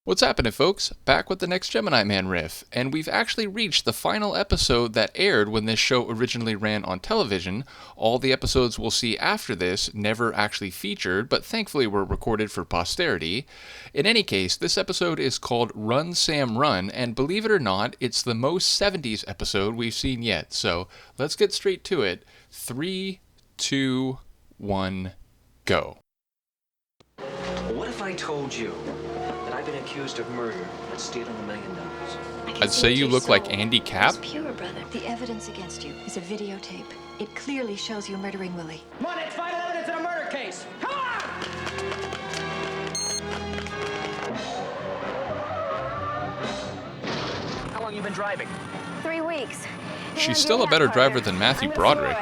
What's happening, folks? Back with the next Gemini Man riff, and we've actually reached the final episode that aired when this show originally ran on television. All the episodes we'll see after this never actually featured, but thankfully were recorded for posterity. In any case, this episode is called Run Sam Run, and believe it or not, it's the most 70s episode we've seen yet. So let's get straight to it. 3, 2, 1, go. What if I told you that I've been accused of murder and stealing $1 million? I'd say you look like Andy Capp. It's pure, brother. The evidence against you is a videotape. It clearly shows you murdering Willie. Come on, it's vital evidence in a murder case. Come on! How long you been driving? 3 weeks. She's still a better driver than Matthew Broderick.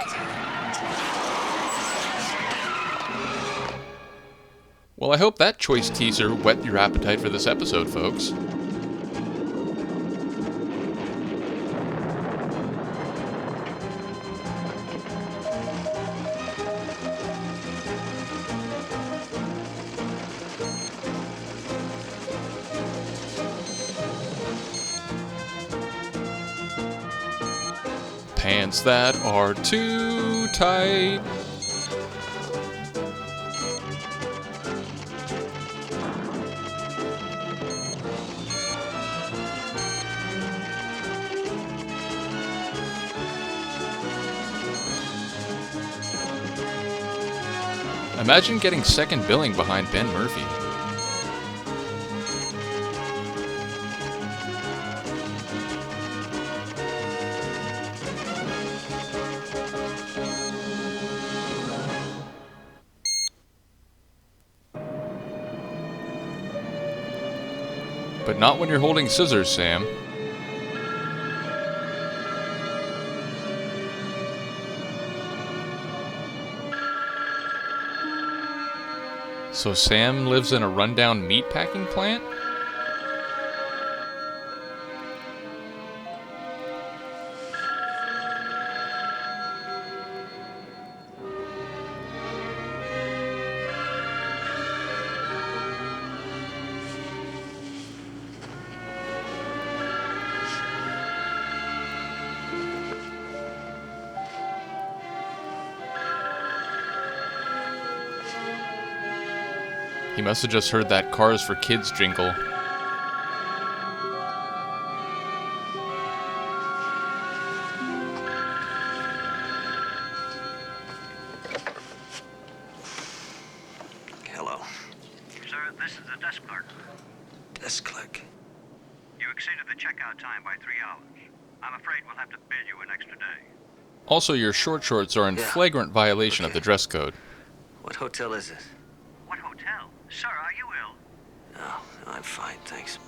Well, I hope that choice teaser whet your appetite for this episode, folks. Pants that are too tight. Imagine getting second billing behind Ben Murphy. But not when you're holding scissors, Sam. So Sam lives in a rundown meatpacking plant? He must have just heard that Cars for Kids jingle. Hello. Sir, this is the desk clerk. Desk clerk. You exceeded the checkout time by 3 hours. I'm afraid we'll have to bill you an extra day. Also, your short shorts are in Yeah. flagrant violation of the dress code. What hotel is this? What hotel? Sir, are you ill? No, I'm fine, thanks.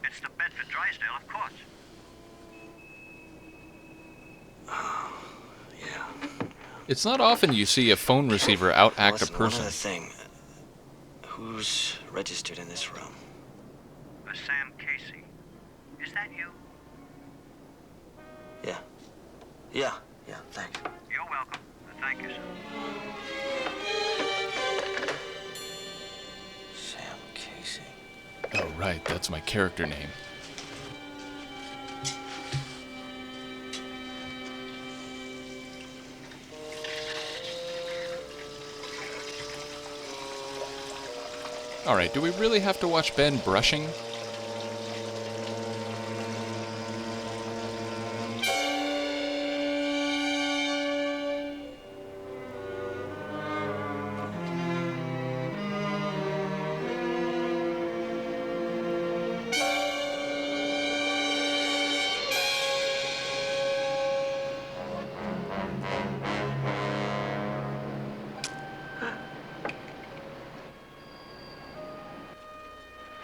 It's the Bedford Drysdale, of course. Yeah. It's not often you see a phone receiver outact a Listen, person. one other thing. Who's registered in this room? Sam Casey. Is that you? Yeah, thanks. You're welcome. Thank you, sir. Sam Casey. Oh, right, that's my character name. Alright, do we really have to watch Ben brushing?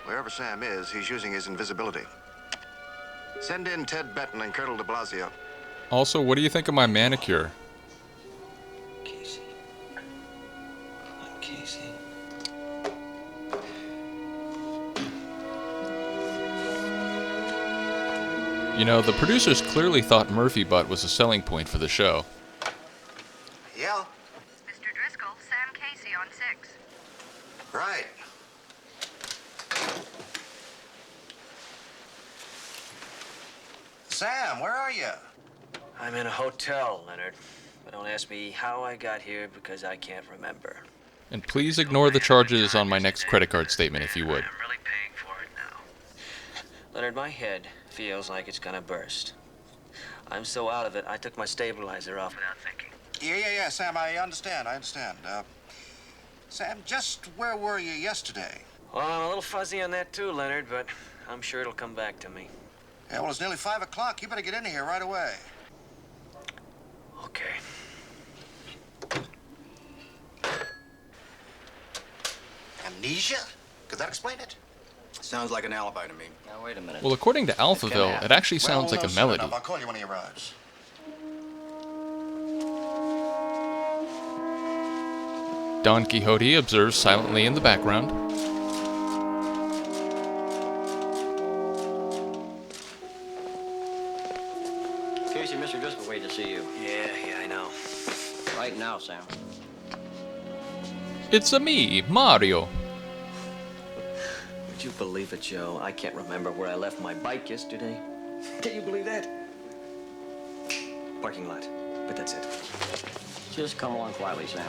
Wherever Sam is, he's using his invisibility. Send in Ted Benton and Colonel de Blasio. Also, what do you think of my manicure? Casey. I'm Casey. You know, the producers clearly thought Murphy butt was a selling point for the show. Yeah? Mr. Driscoll, Sam Casey on 6. Right. Sam, where are you? I'm in a hotel, Leonard. But don't ask me how I got here because I can't remember. And please ignore the charges on my next credit card statement if you would. I'm really paying for it now. Leonard, my head feels like it's gonna burst. I'm so out of it, I took my stabilizer off without thinking. Yeah, Sam, I understand. Sam, just where were you yesterday? Well, I'm a little fuzzy on that too, Leonard, but I'm sure it'll come back to me. Yeah, well, it's nearly 5 o'clock. You better get in here right away. Okay. Amnesia? Could that explain it? Sounds like an alibi to me. Now, wait a minute. Well, according to Alphaville, it actually sounds like a soon melody. enough. I'll call you when he arrives. Don Quixote observes silently in the background. Casey, Mr. Driscoll waiting to see you. Yeah, I know. Right now, Sam. It's a me, Mario. Would you believe it, Joe? I can't remember where I left my bike yesterday. Can you believe that? Parking lot. But that's it. Just come along quietly, Sam.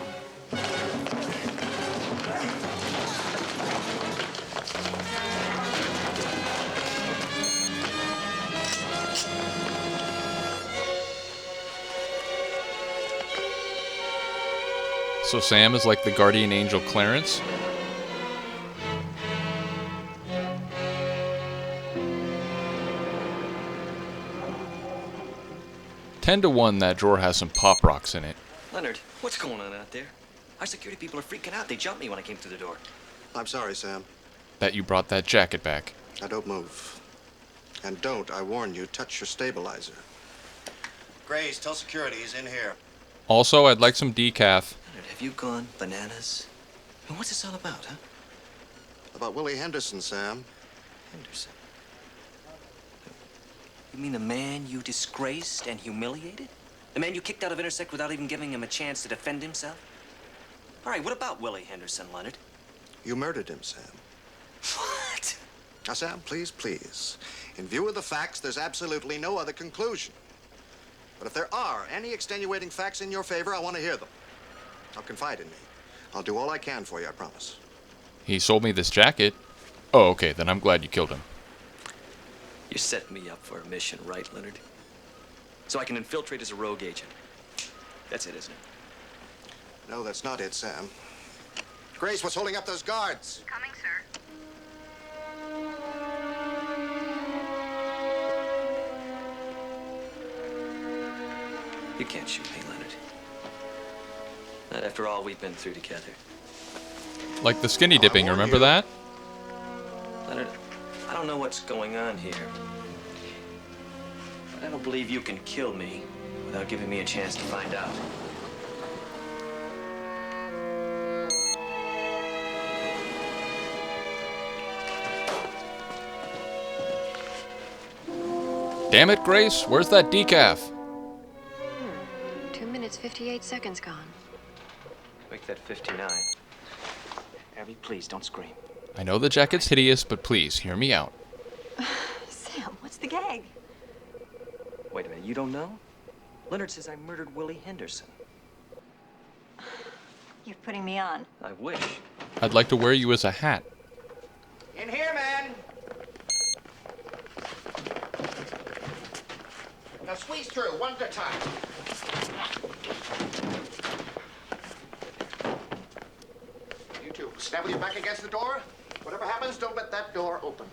So Sam is like the guardian angel Clarence? Ten to 1 that drawer has some pop rocks in it. Leonard, what's going on out there? Our security people are freaking out. They jumped me when I came through the door. I'm sorry, Sam. That you brought that jacket back. Now, don't move. And don't, I warn you, touch your stabilizer. Grace, tell security he's in here. Also, I'd like some decaf. Leonard, have you gone bananas? And what's this all about, huh? About Willie Henderson, Sam. Henderson. You mean the man you disgraced and humiliated? The man you kicked out of Intersect without even giving him a chance to defend himself? All right, what about Willie Henderson, Leonard? You murdered him, Sam. What? Now, Sam, please. In view of the facts, there's absolutely no other conclusion. But if there are any extenuating facts in your favor, I want to hear them. Now, confide in me. I'll do all I can for you, I promise. He sold me this jacket. Oh, okay, then I'm glad you killed him. You set me up for a mission, right, Leonard? So I can infiltrate as a rogue agent. That's it, isn't it? No, that's not it, Sam. Grace, what's holding up those guards? Coming, sir. You can't shoot me, Leonard. Not after all we've been through together. Like the skinny Oh, I dipping, warned remember you. that? Leonard, I don't know what's going on here. But I don't believe you can kill me without giving me a chance to find out. Damn it, Grace, where's that decaf? 2 minutes, 58 seconds gone. Make that 59. Abby, please don't scream. I know the jacket's hideous, but please, hear me out. Sam, what's the gag? Wait a minute, you don't know? Leonard says I murdered Willie Henderson. You're putting me on. I wish. I'd like to wear you as a hat. In here, man. Now squeeze through, one at a time. You two, stand with your back against the door. Whatever happens, don't let that door open.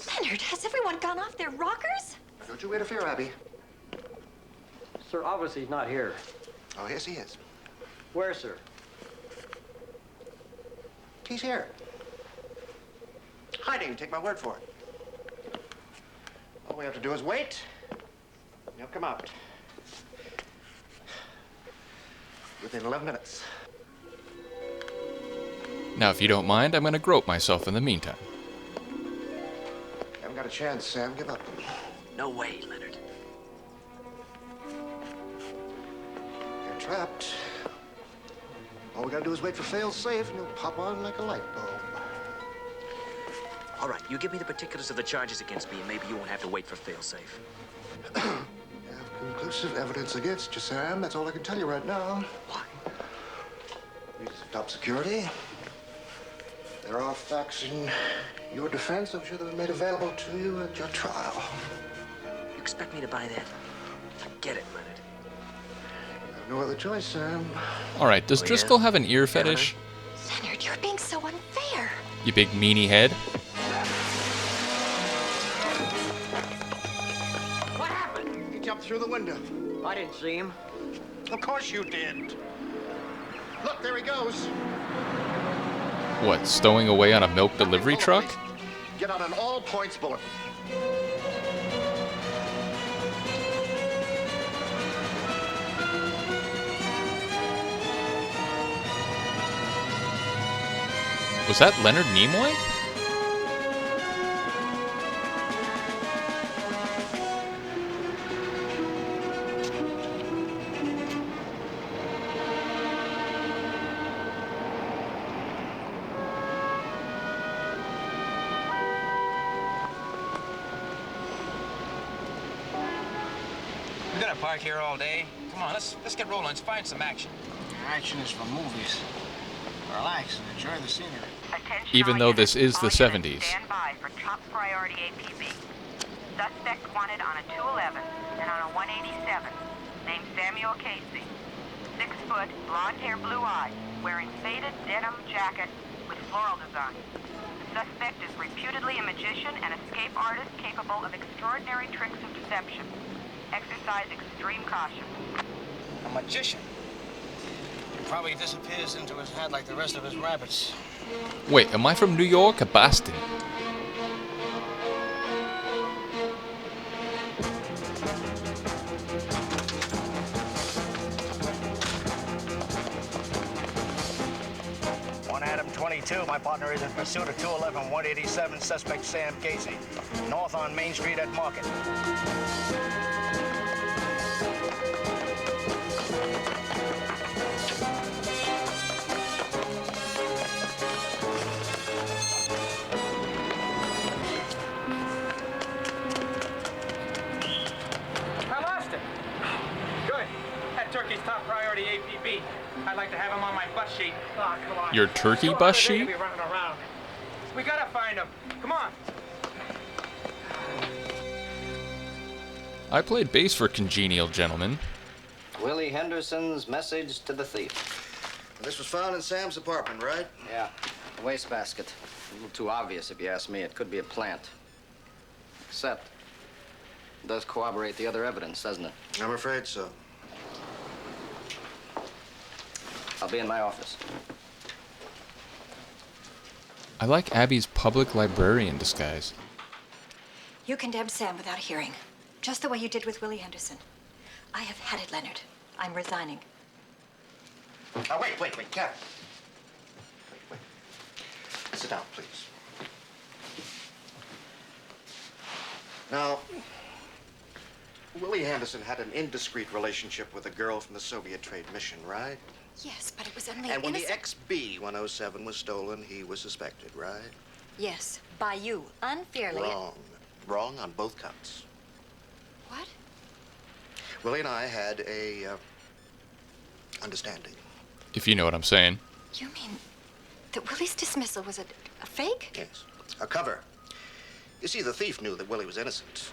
Leonard, has everyone gone off their rockers? Now, don't you interfere, Abby. Sir, obviously he's not here. Oh, yes, he is. Where, sir? He's here. Hiding, take my word for it. All we have to do is wait. He'll come out. Within 11 minutes. Now, if you don't mind, I'm going to grope myself in the meantime. Haven't got a chance, Sam. Give up. No way, Leonard. You're trapped. All we gotta do is wait for fail safe, and he'll pop on like a light bulb. All right, you give me the particulars of the charges against me, and maybe you won't have to wait for fail-safe. You have conclusive evidence against you, Sam. That's all I can tell you right now. Why? Reasons of top security. There are facts in your defense I'm sure that were made available to you at your trial. You expect me to buy that? Forget it, Leonard. You have no other choice, Sam. Alright, does Oh, yeah? Driscoll have an ear fetish? Leonard, you're being so unfair. You big meanie head. What happened? He jumped through the window. I didn't see him. Of course you did. Look, there he goes. What, stowing away on a milk delivery truck? Get out an all-points bulletin. Was that Leonard Nimoy? We're gonna park here all day. Come on, let's get rolling. Let's find some action. Action is for movies. Relax and enjoy the scenery. Attention Even all though units. this is the All units 70s. Stand by for top priority APB. Suspect wanted on a 211 and on a 187. Named Samuel Casey. 6 foot, blonde hair, blue eyes, wearing faded denim jacket with floral design. The suspect is reputedly a magician and escape artist capable of extraordinary tricks of deception. Exercise extreme caution. A magician. He probably disappears into his head like the rest of his rabbits. Wait, am I from New York or Boston? Adam 22, my partner is in pursuit of 211 187, suspect Sam Casey, north on Main Street at Market. I lost him. Good. That turkey's top priority APB. I'd like to have him on my bus sheet. Oh, come on. Your turkey Come on, bus they're sheet? gonna be running around. We gotta find him. Come on. I played bass for Congenial Gentlemen. Willie Henderson's message to the thief. This was found in Sam's apartment, right? Yeah, a wastebasket. A little too obvious, if you ask me. It could be a plant. Except, it does corroborate the other evidence, doesn't it? I'm afraid so. I'll be in my office. I like Abby's public librarian disguise. You condemned Sam without a hearing, just the way you did with Willie Henderson. I have had it, Leonard. I'm resigning. Now, wait, Kevin. Wait. Sit down, please. Now, Willie Henderson had an indiscreet relationship with a girl from the Soviet trade mission, right? Yes, but it was only And when the innocent... XB-107 was stolen, he was suspected, right? Yes, by you, unfairly. Wrong on both counts. What? Willie and I had a understanding. If you know what I'm saying. You mean that Willie's dismissal was a fake? Yes, a cover. You see, the thief knew that Willie was innocent.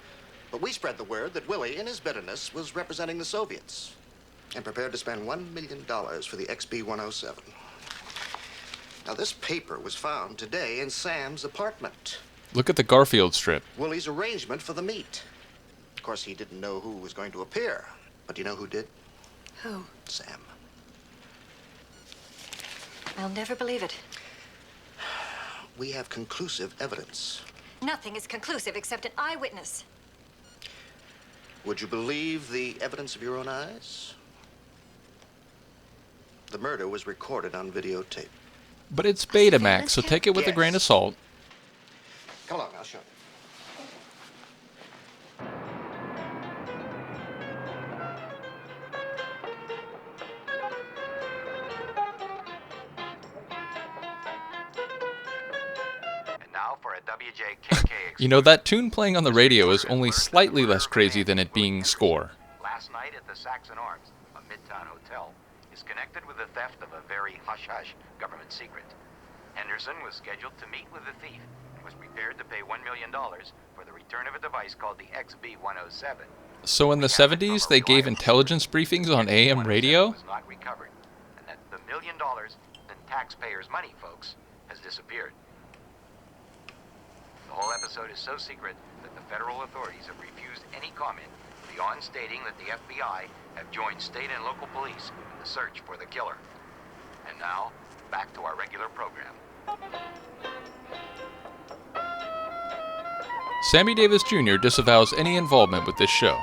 But we spread the word that Willie, in his bitterness, was representing the Soviets and prepared to spend $1 million for the XB-107. Now, this paper was found today in Sam's apartment. Look at the Garfield strip. Willie's arrangement for the meet. Of course, he didn't know who was going to appear. But do you know who did? Who? Sam. I'll never believe it. We have conclusive evidence. Nothing is conclusive except an eyewitness. Would you believe the evidence of your own eyes? The murder was recorded on videotape. But it's Betamax, so take it with a grain of salt. Come along, I'll show you. And now for for a WJKK. You know, that tune playing on the radio is only slightly less crazy than it being score. Last night at the Saxon Arms, a Midtown hotel, is connected with the theft of a very hush-hush government secret. Henderson was scheduled to meet with the thief and was prepared to pay $1 million for the return of a device called the XB-107. So in the 70s, they gave intelligence briefings on AM radio? Was not recovered, and that the $1 million in taxpayers' money, folks, has disappeared. The whole episode is so secret that the federal authorities have refused any comment beyond stating that the FBI have joined state and local police in the search for the killer. And now, back to our regular program. Sammy Davis Jr. disavows any involvement with this show.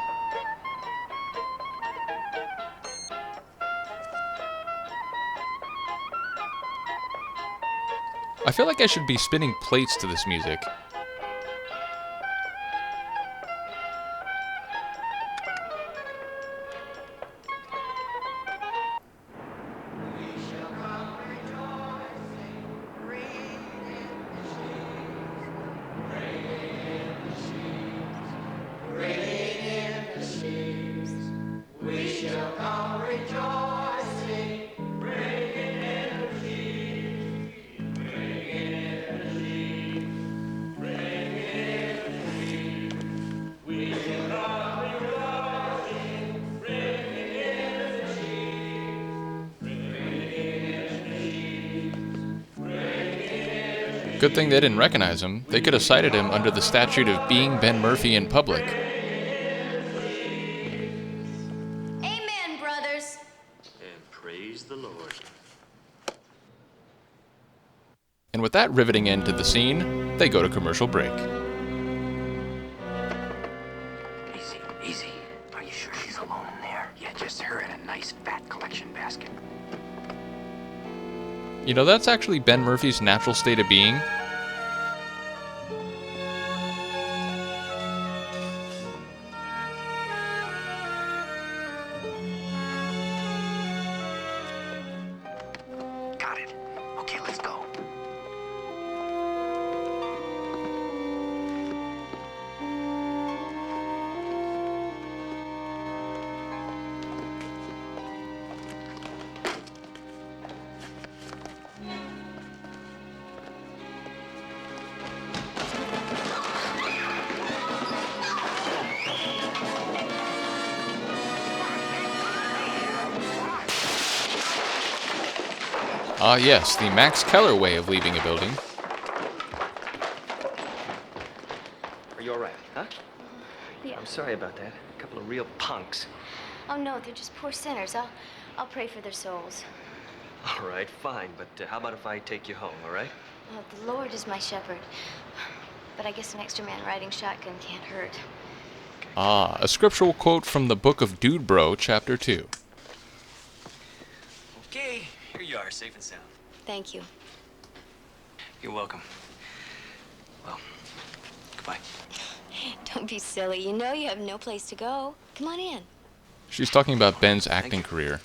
I feel like I should be spinning plates to this music. Good thing they didn't recognize him. They could have cited him under the statute of being Ben Murphy in public. Amen, brothers. And praise the Lord. And with that riveting end to the scene, they go to commercial break. Easy, easy. Are you sure she's alone in there? Yeah, just her and a nice fat collection basket. You know, that's actually Ben Murphy's natural state of being. Got it. Okay, let's go. Ah yes, the Max Keller way of leaving a building. Are you all right, huh? Yeah. I'm sorry about that. A couple of real punks. Oh no, they're just poor sinners. I'll pray for their souls. All right, fine, but how about if I take you home, all right? Well, the Lord is my shepherd. But I guess an extra man riding shotgun can't hurt. Ah, a scriptural quote from the book of Dude Bro, chapter 2. Okay, here you are, safe and sound. Thank you. You're welcome. Well, goodbye. Don't be silly. You know you have no place to go. Come on in. She's talking about Ben's acting career.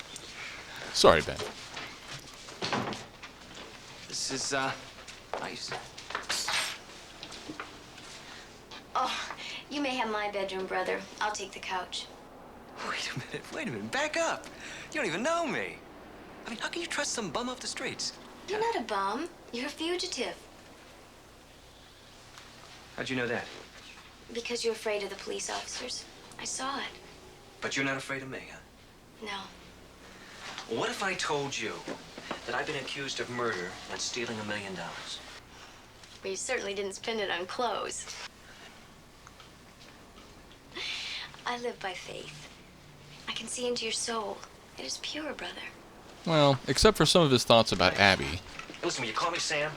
Sorry, Ben. This is, nice. Oh, you may have my bedroom, brother. I'll take the couch. Wait a minute, back up. You don't even know me. I mean, how can you trust some bum off the streets? You're not a bum. You're a fugitive. How'd you know that? Because you're afraid of the police officers. I saw it. But you're not afraid of me, huh? No. Well, what if I told you that I've been accused of murder and stealing $1 million? Well, you certainly didn't spend it on clothes. I live by faith. I can see into your soul. It is pure, brother. Well, except for some of his thoughts about Abby. Listen, will you call me Sam?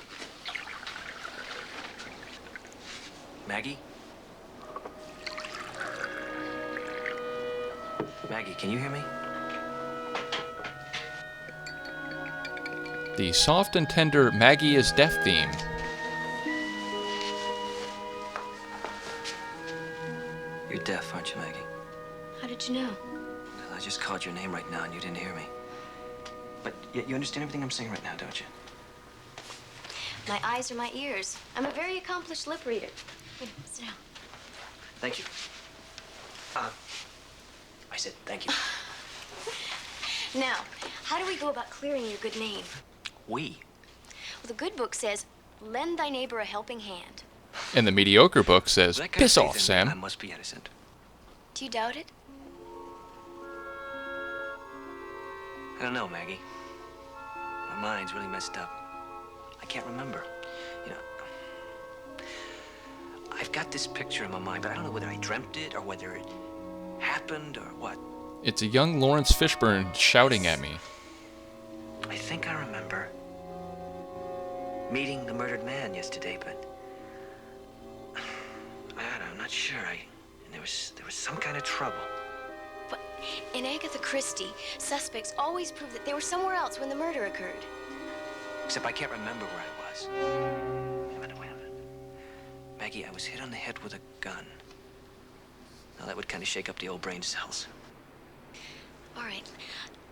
Maggie? Maggie, can you hear me? The soft and tender Maggie is Deaf theme. You're deaf, aren't you, Maggie? How did you know? Well, I just called your name right now and you didn't hear me. But you understand everything I'm saying right now, don't you? My eyes are my ears. I'm a very accomplished lip reader. Here, sit down. Thank you. I said thank you. Now, how do we go about clearing your good name? We? Well, the good book says, lend thy neighbor a helping hand. And the mediocre book says, That guy's piss faith off, in me, Sam. I must be innocent. Do you doubt it? I don't know, Maggie. My mind's really messed up. I can't remember. You know, I've got this picture in my mind, but I don't know whether I dreamt it or whether it happened or what. It's a young Lawrence Fishburne shouting at me. I think I remember meeting the murdered man yesterday, but I'm not sure. There was some kind of trouble. But in Agatha Christie, suspects always prove that they were somewhere else when the murder occurred. Except I can't remember where I was. Wait a minute. Maggie, I was hit on the head with a gun. Now that would kind of shake up the old brain cells. All right,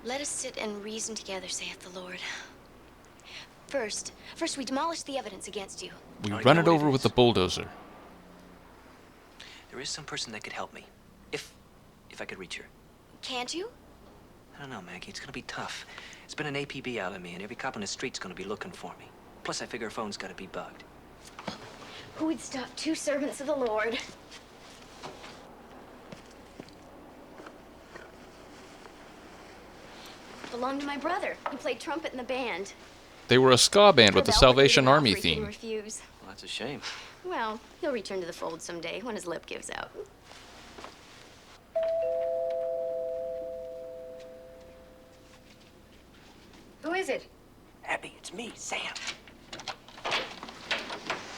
let us sit and reason together, saith the Lord. First we demolish the evidence against you. We run it over with the bulldozer. There is some person that could help me. If I could reach her. Can't you? I don't know, Maggie. It's gonna be tough. It's been an APB out of me, and every cop on the street's gonna be looking for me. Plus, I figure her phone's gotta be bugged. Who would stop two servants of the Lord? Belonged to my brother. He played trumpet in the band. They were a ska band with the Salvation Army He couldn't theme. refuse. Well, that's a shame. Well, he'll return to the fold someday when his lip gives out. Who is it? Abby, it's me, Sam.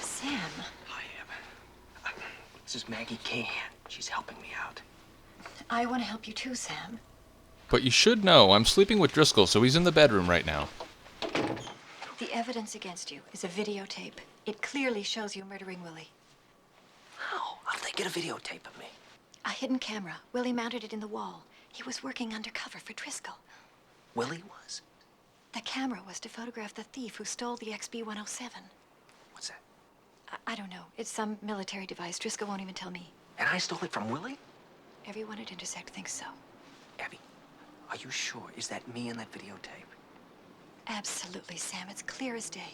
Sam. Hi, Ab. This is Maggie Cahan. She's helping me out. I want to help you too, Sam. But you should know, I'm sleeping with Driscoll, so he's in the bedroom right now. The evidence against you is a videotape. It clearly shows you murdering Willie. How? How'd they get a videotape of me? A hidden camera. Willie mounted it in the wall. He was working undercover for Driscoll. Willie was? The camera was to photograph the thief who stole the XB-107. What's that? I don't know. It's some military device. Driscoll won't even tell me. And I stole it from Willie? Everyone at Intersect thinks so. Abby, are you sure? Is that me in that videotape? Absolutely, Sam. It's clear as day.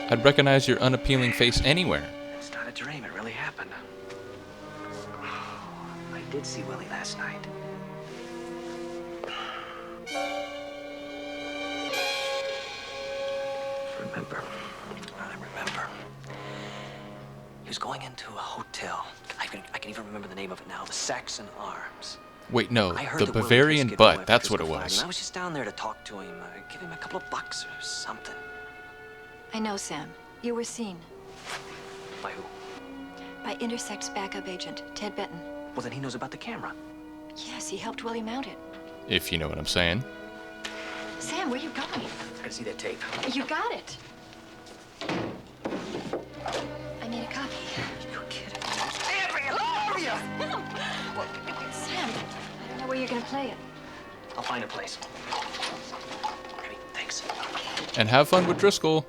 I'd recognize your unappealing face anywhere. It's not a dream. It really happened. I did see Willie last night. I remember. He was going into a hotel. I can even remember the name of it now. The Saxon Arms. Wait, no, I heard the that Willie Bavarian just gave away butt, that's what it Driscoll was. Friday, and I was just down there to talk to him, give him a couple of bucks or something. I know, Sam. You were seen. By who? By Intersect's backup agent, Ted Benton. Well, then he knows about the camera. Yes, he helped Willie mount it. If you know what I'm saying. Sam, where are you going? I gotta see that tape. You got it. I need a copy. You're kidding. Sam, I don't know where you're going to play it. I'll find a place. Abby, thanks. And have fun with Driscoll.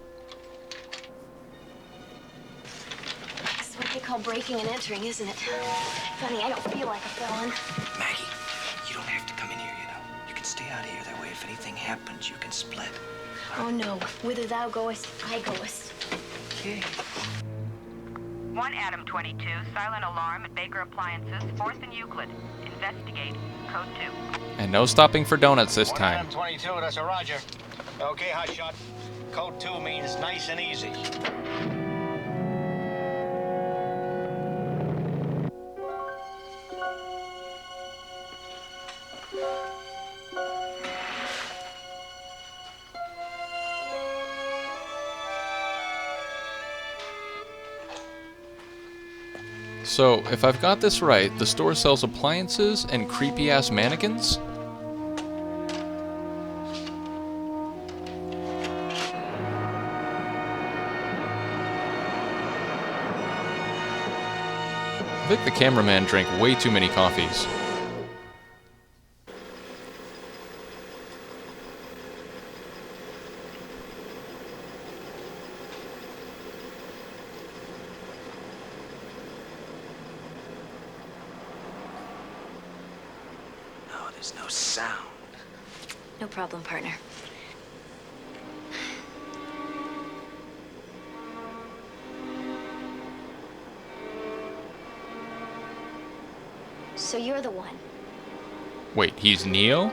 This is what they call breaking and entering, isn't it? Funny, I don't feel like a felon. Maggie, you don't have to come in here, you know. You can stay out here. That way, if anything happens, you can split. Oh no, whither thou goest, I goest. Okay. 1 Adam 22, silent alarm at Baker Appliances, 4th and Euclid. Investigate. Code 2. And no stopping for donuts this time. 22, that's a roger. Okay, hotshot. Code 2 means nice and easy. So, if I've got this right, the store sells appliances and creepy-ass mannequins? I think the cameraman drank way too many coffees. There's no sound. No problem, partner. So you're the one. Wait, he's Neo?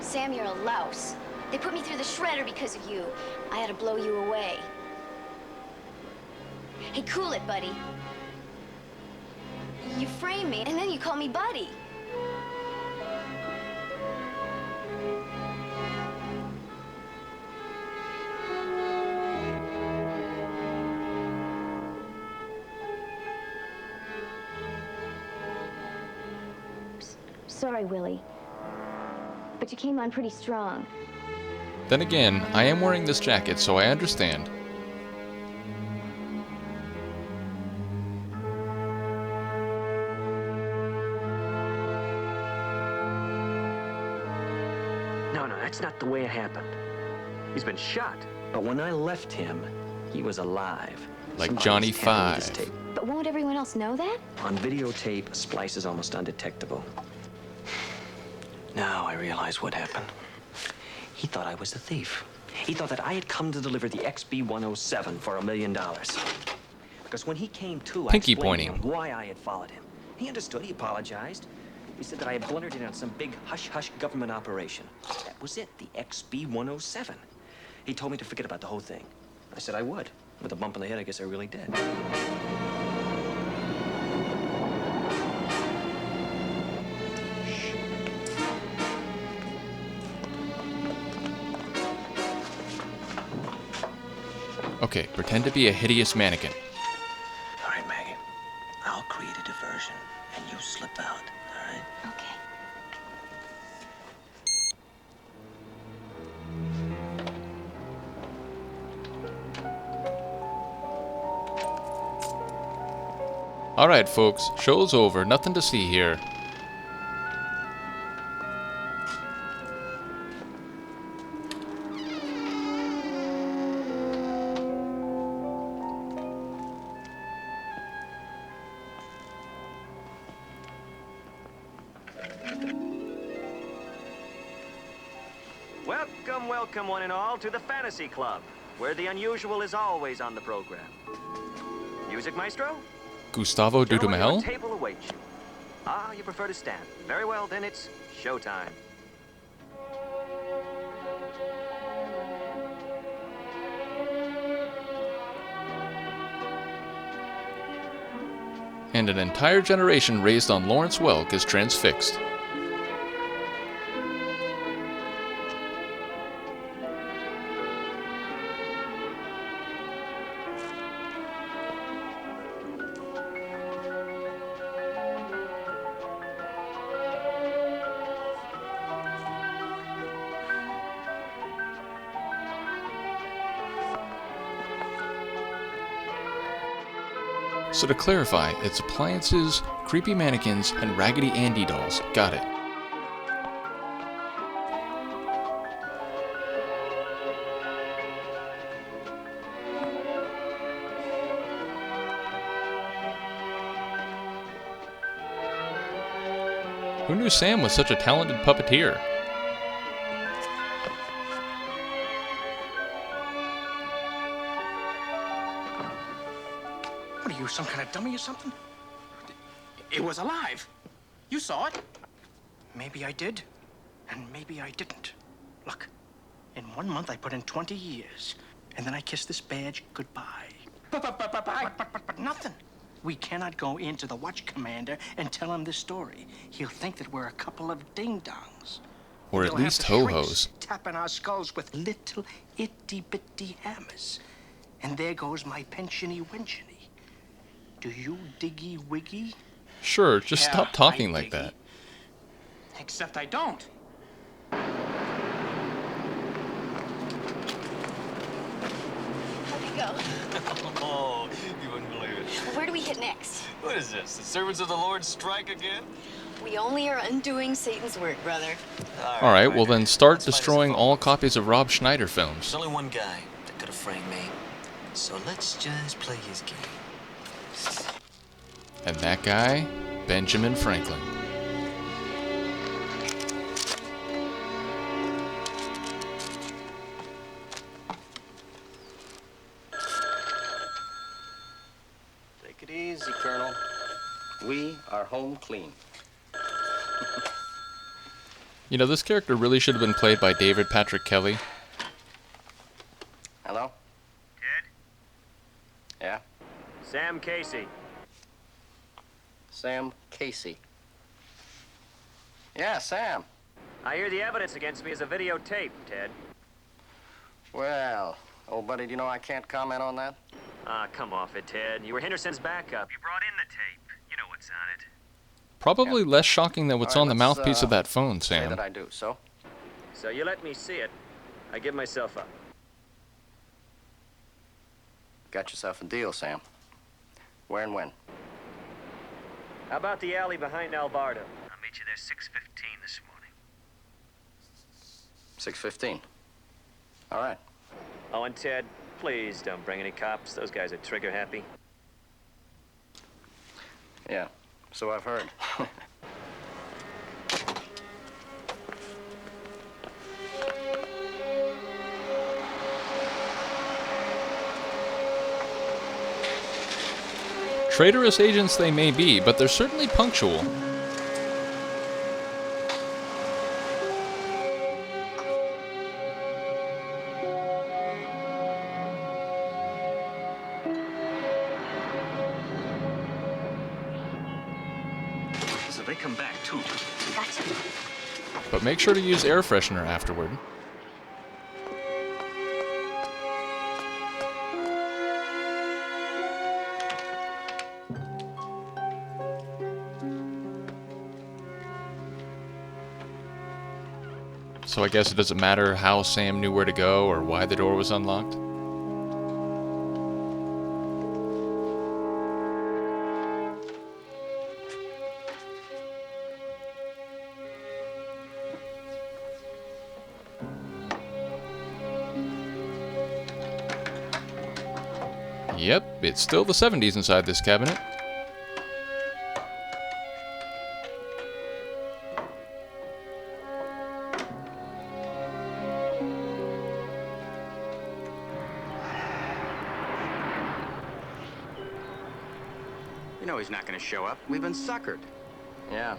Sam, you're a louse. They put me through the shredder because of you. I had to blow you away. Hey, cool it, buddy. You frame me, and then you call me buddy. Sorry, Willie. But you came on pretty strong. Then again, I am wearing this jacket, so I understand. No, that's not the way it happened. He's been shot. But when I left him, he was alive. Like Somebody's Johnny tampered with his 5. tape. But won't everyone else know that? On videotape, a splice is almost undetectable. Now I realize what happened. He thought I was the thief. He thought that I had come to deliver the XB-107 for $1 million. Because when he came to, Pinky I explained pointing. to him why I had followed him. He understood. He apologized. He said that I had blundered in on some big hush-hush government operation. That was it, the XB-107. He told me to forget about the whole thing. I said I would. With a bump in the head, I guess I really did. Okay, pretend to be a hideous mannequin. All right, Maggie. I'll create a diversion, and you slip out, all right? Okay. Alright, folks, show's over. Nothing to see here. Welcome, welcome, one and all, to the Fantasy Club, where the unusual is always on the program. Music maestro? Gustavo Gentlemen, your Dudamel? table awaits you. Ah, you prefer to stand. Very well, then it's showtime. And an entire generation raised on Lawrence Welk is transfixed. So to clarify, it's appliances, creepy mannequins, and Raggedy Andy dolls. Got it. Who knew Sam was such a talented puppeteer? What are you, some kind of dummy or something? It was alive. You saw it. Maybe I did, and maybe I didn't. Look, in 1 month I put in 20 years, and then I kissed this badge goodbye. But nothing. We cannot go into the watch commander and tell him this story. He'll think that we're a couple of ding-dongs. Or at He'll have least the shrinks ho-hos. tapping our skulls with little itty-bitty hammers. And there goes my pensiony-wensiony. Do you diggy-wiggy? Sure, just Yeah, stop talking I like that. Except I don't. How'd it go? Oh, you wouldn't believe it. Where do we hit next? What is this? The servants of the Lord strike again? We only are undoing Satan's work, brother. Alright, well then start destroying all copies of Rob Schneider films. There's only one guy that could have framed me. So let's just play his game. And that guy, Benjamin Franklin. Take it easy, Colonel. We are home clean. You know, this character really should have been played by David Patrick Kelly. Hello? Ted? Yeah? Sam Casey. Sam Casey. Yeah, Sam. I hear the evidence against me is a videotape, Ted. Well, old buddy, do you know I can't comment on that? Ah, come off it, Ted. You were Henderson's backup. You brought in the tape. You know what's on it. Probably less shocking than what's All right, on the let's, mouthpiece of that phone, Say Sam. that I do, so? So you let me see it. I give myself up. Got yourself a deal, Sam. Where and when? How about the alley behind Alvardo? I'll meet you there 6:15 this morning. 6:15. All right. Oh, and Ted, please don't bring any cops. Those guys are trigger happy. Yeah, so I've heard. Traitorous agents they may be, but they're certainly punctual. So they come back, too. Gotcha. But make sure to use air freshener afterward. So I guess it doesn't matter how Sam knew where to go or why the door was unlocked. Yep, it's still the 70s inside this cabinet. You know he's not going to show up. We've been suckered. Yeah.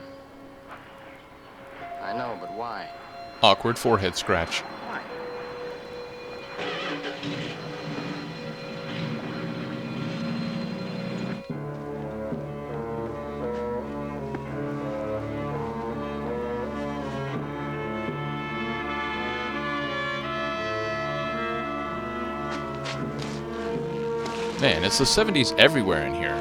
I know, but why? Awkward forehead scratch. Why? Man, it's the 70s everywhere in here.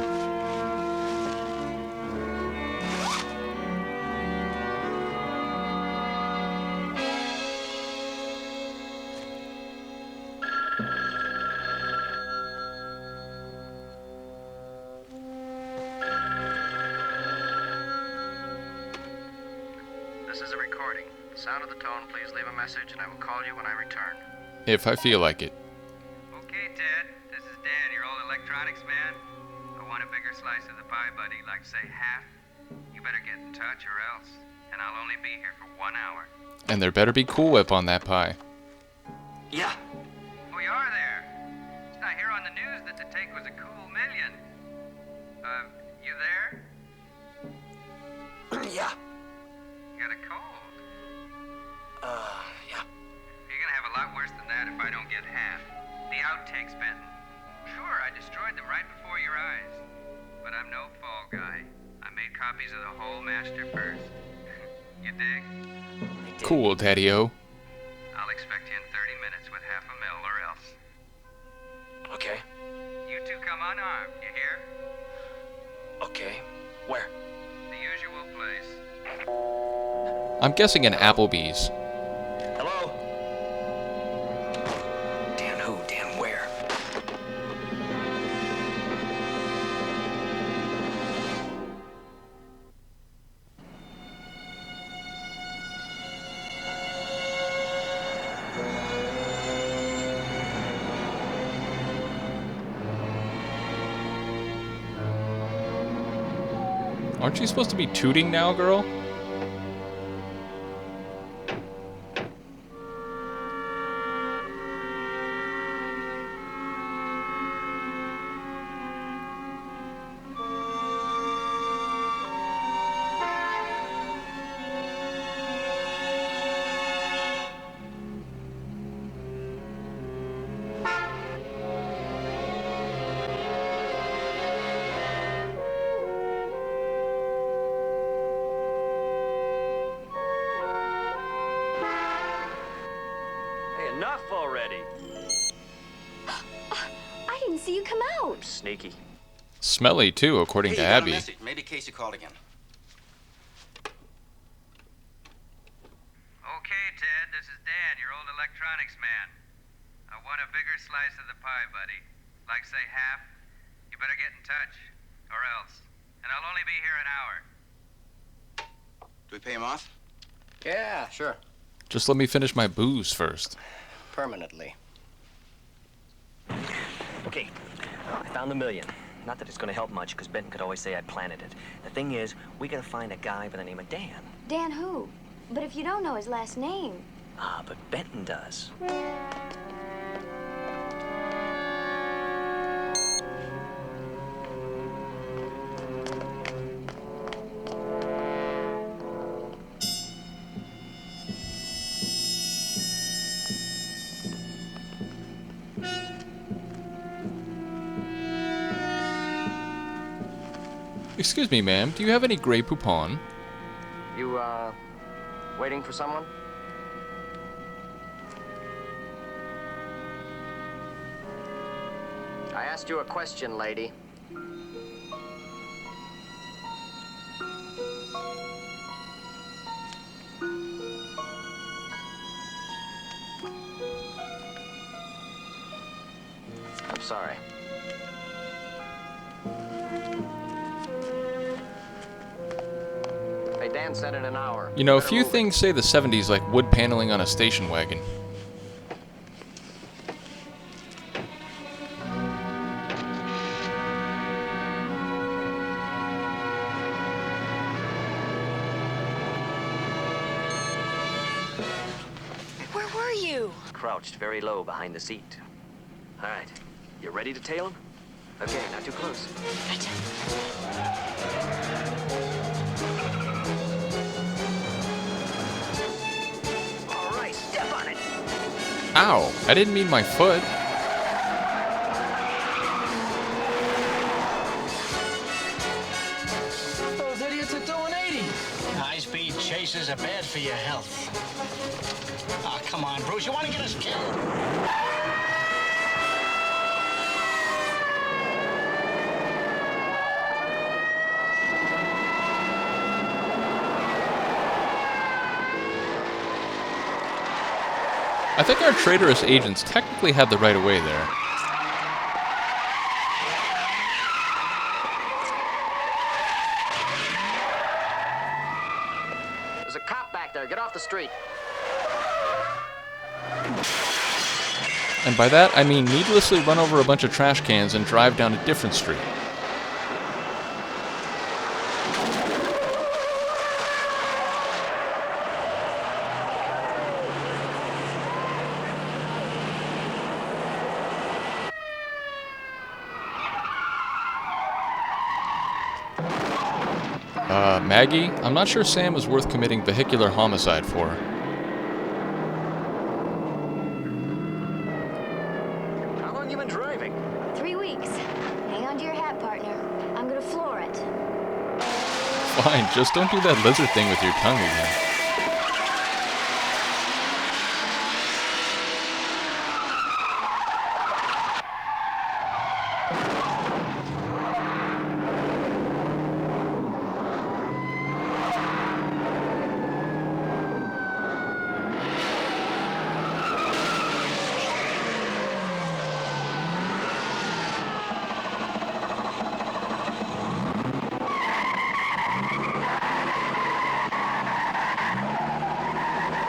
This is a recording. The sound of the tone, please leave a message and I will call you when I return. If I feel like it. Okay, Ted. This is Dan, your old electronics man. I want a bigger slice of the pie, buddy, like say half. You better get in touch or else. And I'll only be here for 1 hour. And there better be Cool Whip on that pie. Yeah. Oh, you are there. I hear on the news that the take was a cool million. You there? Yeah. You got a cold. Yeah. You're gonna have a lot worse than that if I don't get half. The outtakes, Benton. Sure, I destroyed them right before your eyes. But I'm no fall guy. I made copies of the whole master first. You dig? Cool, Daddy-O. I'll expect you in 30 minutes with half a mil or else. Okay. You two come unarmed, you hear? Okay. Where? The usual place. I'm guessing an Applebee's. Hello? Dan who? Dan where? Aren't you supposed to be tooting now, girl? Enough already. I didn't see you come out. Sneaky. Smelly, too, according Hey, to you got a Abby. message. Maybe Casey called again. Okay, Ted, this is Dan, your old electronics man. I want a bigger slice of the pie, buddy. Like, say, half. You better get in touch, or else. And I'll only be here an hour. Do we pay him off? Yeah, sure. Just let me finish my booze first. Permanently. Okay, I found the million. Not that it's gonna help much, because Benton could always say I planted it. The thing is, we gotta find a guy by the name of Dan. Dan who? But if you don't know his last name... Ah, but Benton does. Excuse me, ma'am, do you have any Grey Poupon? You, waiting for someone? I asked you a question, lady. I'm sorry. Hey, Dan said in an hour. You know, a Better few move it. things say the 70s like wood paneling on a station wagon. Where were you? Crouched very low behind the seat. All right, you ready to tail him? Okay, not too close. All right, step on it. Ow! I didn't mean my foot. Those idiots are doing 80. High-speed chases are bad for your health. Oh, come on, Bruce. You want to get us killed? I think our traitorous agents technically had the right of way there. There's a cop back there. Get off the street. And by that, I mean needlessly run over a bunch of trash cans and drive down a different street. Maggie, I'm not sure Sam was worth committing vehicular homicide for. How long you been driving? 3 weeks. Hang on to your hat, partner. I'm gonna floor it. Fine, just don't do that lizard thing with your tongue again.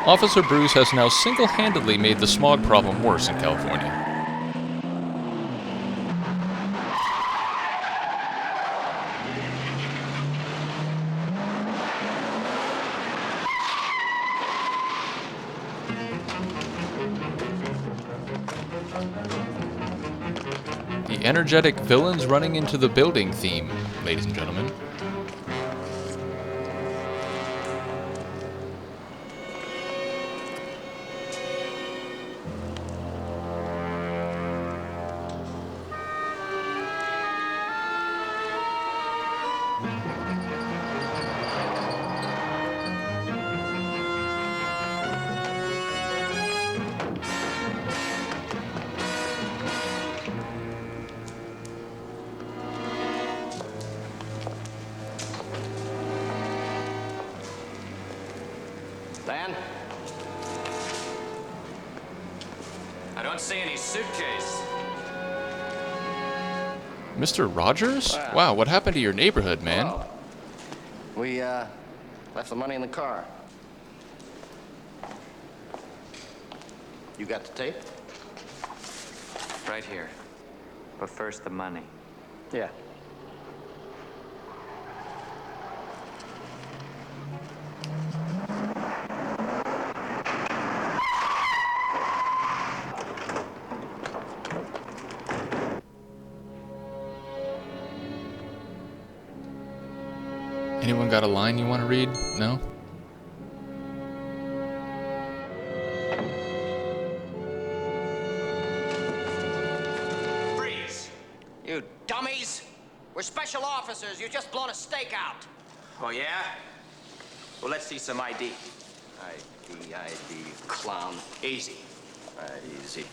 Officer Bruce has now single-handedly made the smog problem worse in California. energetic villains running into the building theme, ladies and gentlemen. Dan? I don't see any suitcase. Mr. Rogers? Wow, what happened to your neighborhood, man? Well, we, left the money in the car. You got the tape? Right here. But first, the money. Yeah. Anyone got a line you want to read? No? Freeze! You dummies! We're special officers. You just blown a stake out. Oh, yeah? Well, let's see some ID. ID, clown. Easy. Right, easy.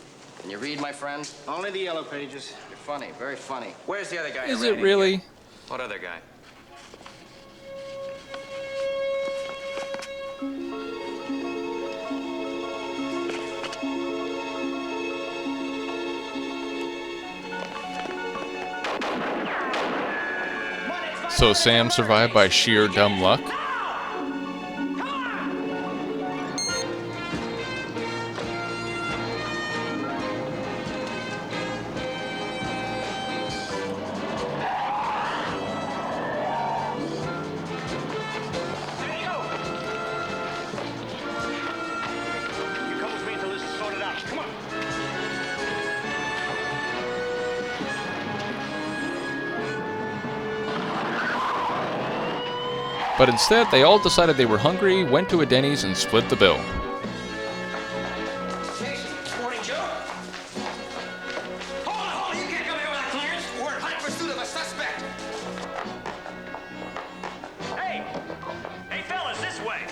Can you read, my friend? Only the yellow pages. You're funny, very funny. Where's the other guy? Is it really? What other guy? So Sam survived by sheer dumb luck? But instead, they all decided they were hungry, went to a Denny's, and split the bill. Morning, Joe. Hold on, you can't come here without clearance. We're in hot pursuit of a suspect. Hey! Hey, fellas, this way!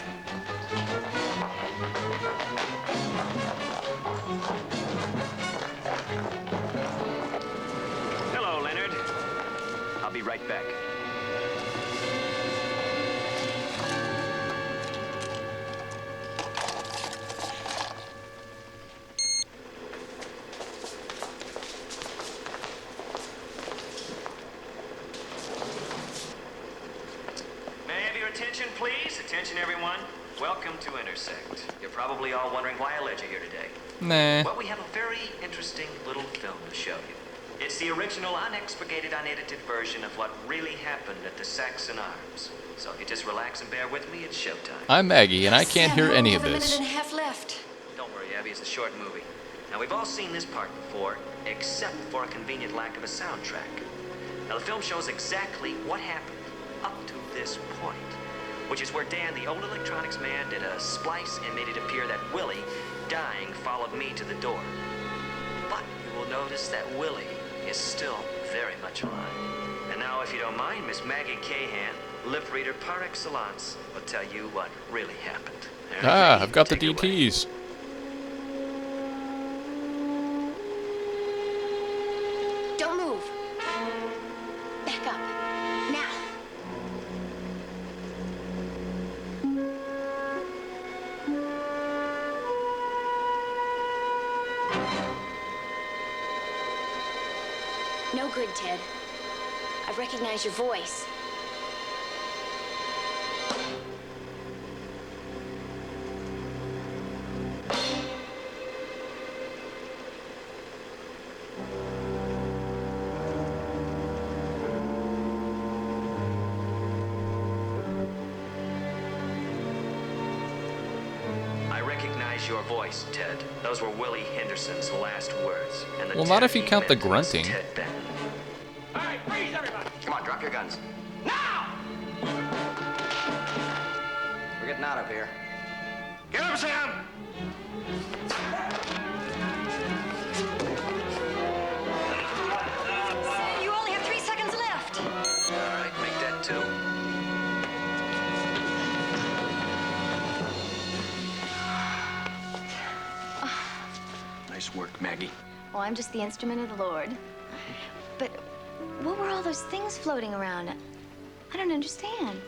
Hello, Leonard. I'll be right back. Attention, please. Attention, everyone. Welcome to Intersect. You're probably all wondering why I led you here today. Nah. Well, we have a very interesting little film to show you. It's the original, unexpurgated, unedited version of what really happened at the Saxon Arms. So if you just relax and bear with me, it's showtime. I'm Maggie, and I can't hear any of A this. minute and a half left. Don't worry, Abby. It's a short movie. Now, we've all seen this part before, except for a convenient lack of a soundtrack. Now, the film shows exactly what happened up to this point, which is where Dan, the old electronics man, did a splice and made it appear that Willie, dying, followed me to the door. But you will notice that Willie is still very much alive. And now, if you don't mind, Miss Maggie Cahan, lip reader par excellence, will tell you what really happened. Ah, I've got the DTs. Don't move. Back up. Now. No good, Ted. I recognize your voice. I recognize your voice, Ted. Those were Willie Henderson's last words. And the Well, not Ted if you he count the meant was grunting. Ted Benton. Drop your guns. Now! We're getting out of here. Get up, Sam! You only have 3 seconds left. All right, make that 2. Nice work, Maggie. Well, I'm just the instrument of the Lord. But what were all those things floating around? I don't understand.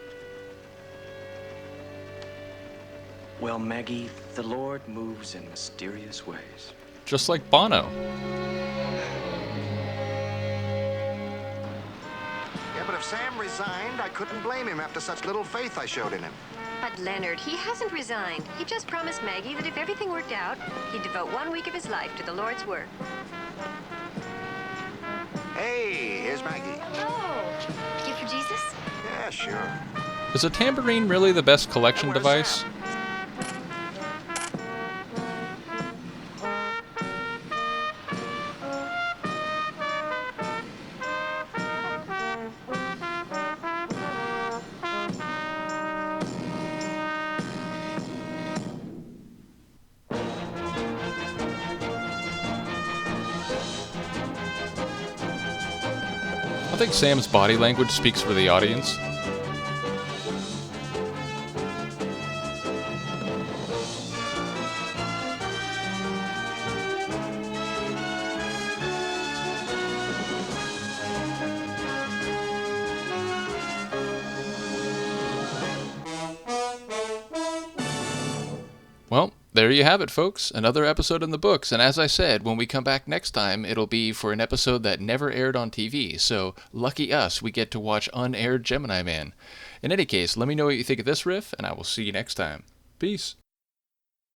Well, Maggie, the Lord moves in mysterious ways. Just like Bono. Yeah, but if Sam resigned, I couldn't blame him after such little faith I showed in him. But Leonard, he hasn't resigned. He just promised Maggie that if everything worked out, he'd devote 1 week of his life to the Lord's work. Hey, here's Maggie. Oh, gift for Jesus? Yeah, sure. Is a tambourine really the best collection device? I think Sam's body language speaks for the audience. Well, there you have it, folks. Another episode in the books. And as I said, when we come back next time, it'll be for an episode that never aired on TV. So lucky us, we get to watch unaired Gemini Man. In any case, let me know what you think of this riff, and I will see you next time. Peace.